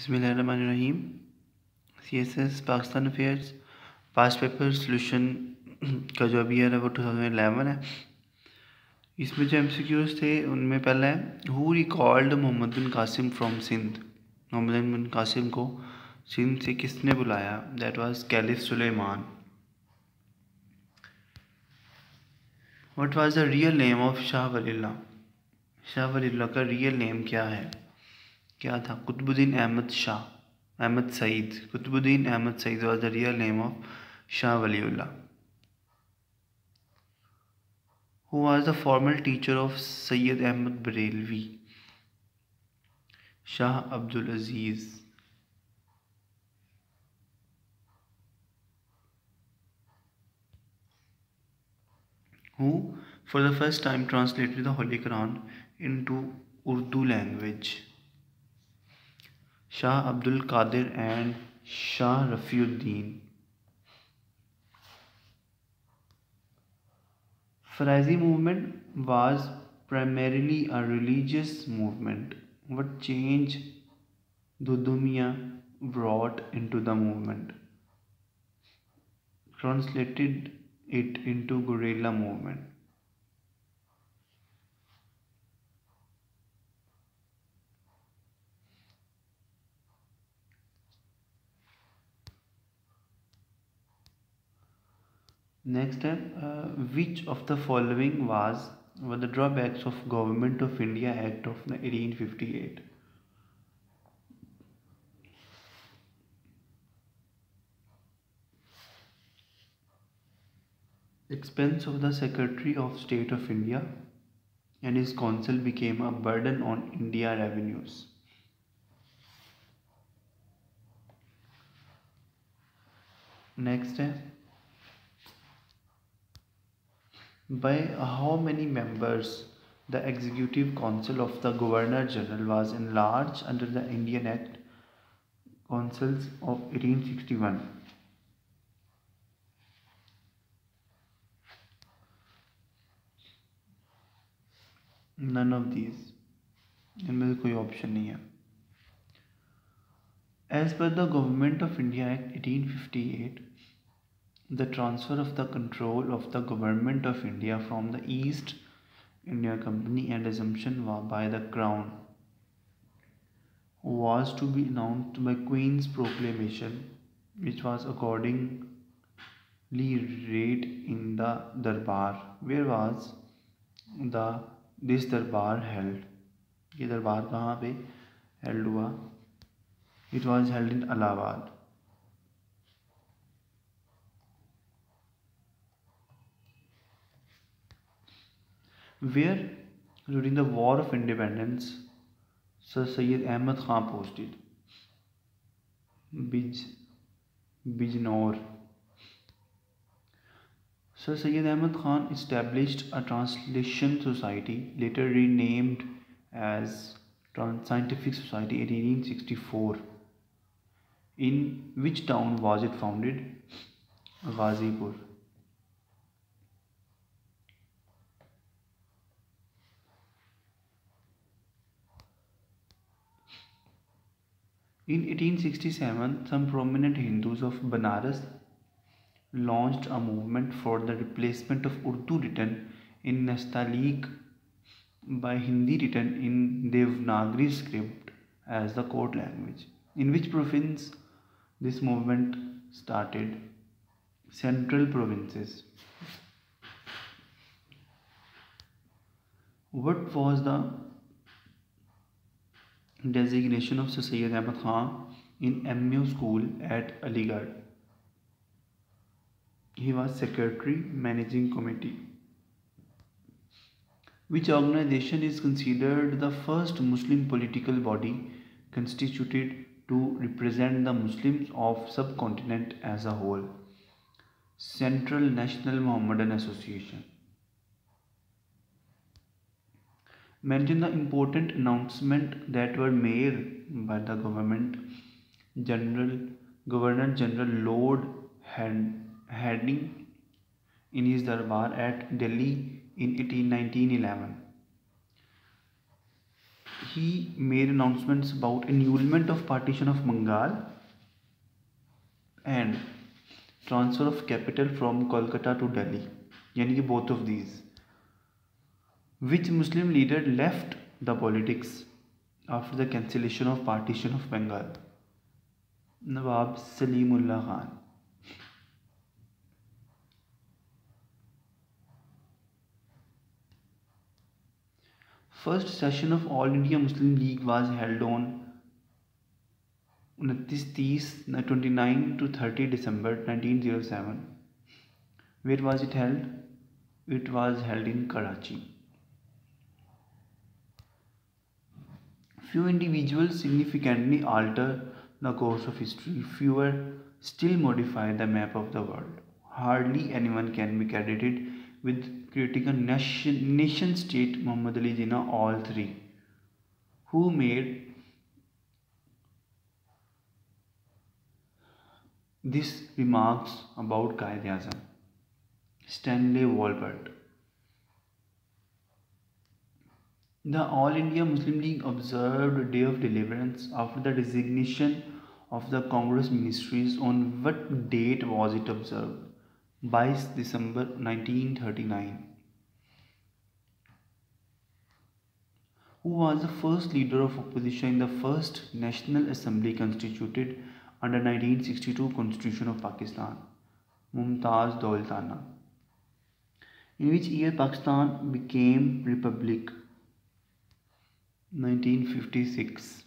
बिस्मिल्लाहिर्रहमानिर्रहीम। CSS Pakistan affairs past paper solution का जो अभी है वो 2011 है। इसमें जो MCQs थे उनमें पहला है who recalled Mohammad bin Qasim from Sindh. Mohammad bin Qasim को सिंध से किसने बुलाया? That was caliph Sulaiman. What was the real name of Shah Waliullah? Shah Waliullah का रियल नेम क्या है? क्या था? Qutubuddin Ahmad Shah, Ahmad Saeed. Qutubuddin Ahmad Saeed was the real name of Shah Waliullah. Who was the former teacher of Sayyid Ahmad Barelvi? Shah Abdul Aziz. Who for the first time translated the Holy Quran into Urdu language? Shah Abdul Qadir and Shah Rafiuddin. Faraizi movement was primarily a religious movement. What change Dudumia brought into the movement? Translated it into guerrilla movement. Next step, which of the following were the drawbacks of Government of India Act of 1858? Expense of the Secretary of State of India and his council became a burden on India revenues. Next step, by how many members the Executive Council of the Governor General was enlarged under the Indian Act Councils of 1861? None of these. इनमें से कोई option नहीं है. As per the Government of India Act 1858, the transfer of the control of the Government of India from the East India Company and assumption by the Crown was to be announced by Queen's proclamation, which was accordingly read in the Darbar. Where was this Darbar held? ये दरबार कहाँ पे held हुआ? It was held in Allahabad. Where during the War of Independence Sir Syed Ahmad Khan posted? Bijnor. Sir Syed Ahmad Khan established a translation society, later renamed as Scientific Society in 1864. In which town was it founded? Ghazipur. In 1867, some prominent Hindus of Banaras launched a movement for the replacement of Urdu written in Nastaliq by Hindi written in Devanagari script as the court language. In which province this movement started? Central provinces. What was the designation of Sir Syed Ahmad Khan in MU school at Aligarh? He was Secretary Managing Committee. Which organization is considered the first Muslim political body constituted to represent the Muslims of subcontinent as a whole? Central National Mohammedan Association. Mention the important announcements that were made by the Governor General Lord Hardinge in his Darbar at Delhi in 1911. he made announcements about annulment of partition of Bengal and transfer of capital from Kolkata to Delhi, यानी कि both of these. Which Muslim leader left the politics after the cancellation of partition of Bengal? Nawab Salimullah Khan. First session of All India Muslim League was held on 29 to 30 December 1907. Where was it held? It was held in Karachi. Few individuals significantly alter the course of history. Fewer still modify the map of the world. Hardly anyone can be credited with creating a nation state. Muhammad Ali Jinnah, all three. Who made these remarks about Quaid-e-Azam? Stanley Walbert. The All India Muslim League observed a day of deliverance after the resignation of the Congress ministries. On what date was it observed? 22 December 1939. Who was the first leader of opposition in the first National Assembly constituted under 1962 Constitution of Pakistan? Mumtaz Dawlatana. In which year Pakistan became Republic? 1956.